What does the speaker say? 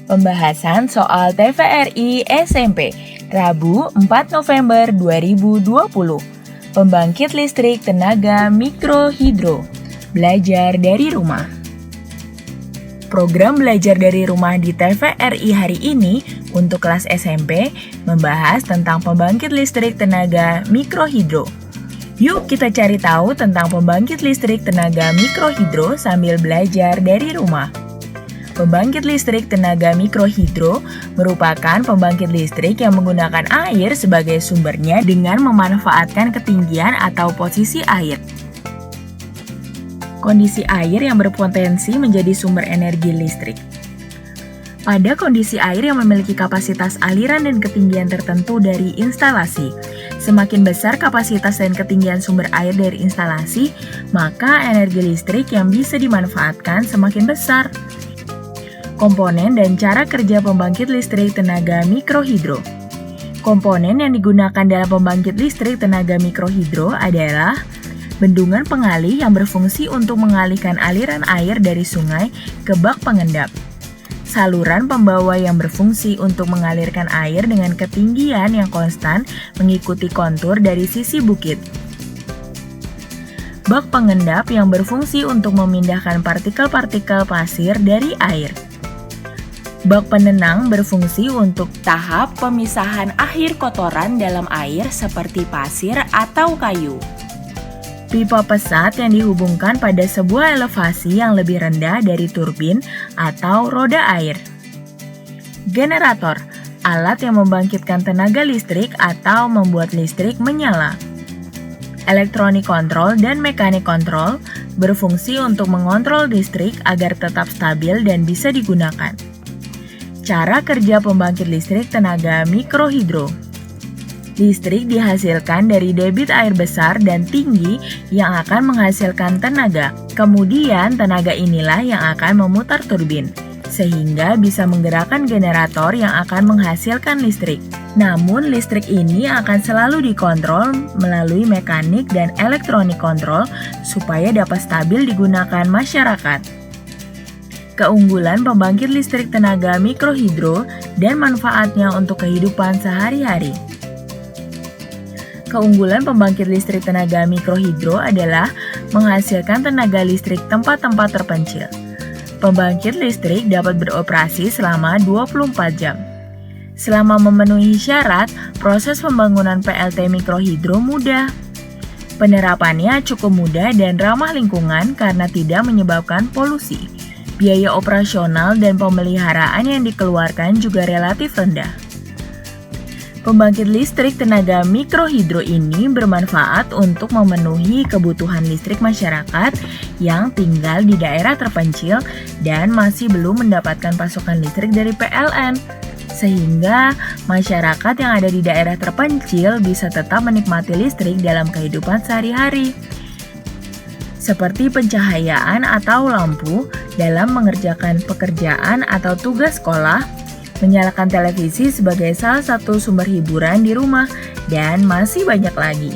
Pembahasan soal TVRI SMP, Rabu 4 November 2020. Pembangkit listrik tenaga mikrohidro. Belajar dari rumah. Program belajar dari rumah di TVRI hari ini untuk kelas SMP membahas tentang pembangkit listrik tenaga mikrohidro. Yuk kita cari tahu tentang pembangkit listrik tenaga mikrohidro sambil belajar dari rumah. Pembangkit listrik tenaga mikrohidro merupakan pembangkit listrik yang menggunakan air sebagai sumbernya dengan memanfaatkan ketinggian atau posisi air. Kondisi air yang berpotensi menjadi sumber energi listrik. Pada kondisi air yang memiliki kapasitas aliran dan ketinggian tertentu dari instalasi, semakin besar kapasitas dan ketinggian sumber air dari instalasi, maka energi listrik yang bisa dimanfaatkan semakin besar. Komponen dan cara kerja pembangkit listrik tenaga mikrohidro. Komponen yang digunakan dalam pembangkit listrik tenaga mikrohidro adalah bendungan pengalih yang berfungsi untuk mengalihkan aliran air dari sungai ke bak pengendap, saluran pembawa yang berfungsi untuk mengalirkan air dengan ketinggian yang konstan mengikuti kontur dari sisi bukit, bak pengendap yang berfungsi untuk memindahkan partikel-partikel pasir dari air. Bak penenang berfungsi untuk tahap pemisahan akhir kotoran dalam air seperti pasir atau kayu. Pipa pesat yang dihubungkan pada sebuah elevasi yang lebih rendah dari turbin atau roda air. Generator, alat yang membangkitkan tenaga listrik atau membuat listrik menyala. Elektronik kontrol dan mekanik kontrol berfungsi untuk mengontrol listrik agar tetap stabil dan bisa digunakan. Cara kerja pembangkit listrik tenaga mikrohidro. Listrik dihasilkan dari debit air besar dan tinggi yang akan menghasilkan tenaga. Kemudian tenaga inilah yang akan memutar turbin, sehingga bisa menggerakkan generator yang akan menghasilkan listrik. Namun listrik ini akan selalu dikontrol melalui mekanik dan elektronik kontrol supaya dapat stabil digunakan masyarakat. Keunggulan pembangkit listrik tenaga mikrohidro dan manfaatnya untuk kehidupan sehari-hari. Keunggulan pembangkit listrik tenaga mikrohidro adalah menghasilkan tenaga listrik tempat-tempat terpencil. Pembangkit listrik dapat beroperasi selama 24 jam. Selama memenuhi syarat, proses pembangunan PLT mikrohidro mudah. Penerapannya cukup mudah dan ramah lingkungan karena tidak menyebabkan polusi. Biaya operasional dan pemeliharaan yang dikeluarkan juga relatif rendah. Pembangkit listrik tenaga mikrohidro ini bermanfaat untuk memenuhi kebutuhan listrik masyarakat yang tinggal di daerah terpencil dan masih belum mendapatkan pasokan listrik dari PLN, sehingga masyarakat yang ada di daerah terpencil bisa tetap menikmati listrik dalam kehidupan sehari-hari, seperti pencahayaan atau lampu dalam mengerjakan pekerjaan atau tugas sekolah, menyalakan televisi sebagai salah satu sumber hiburan di rumah, dan masih banyak lagi.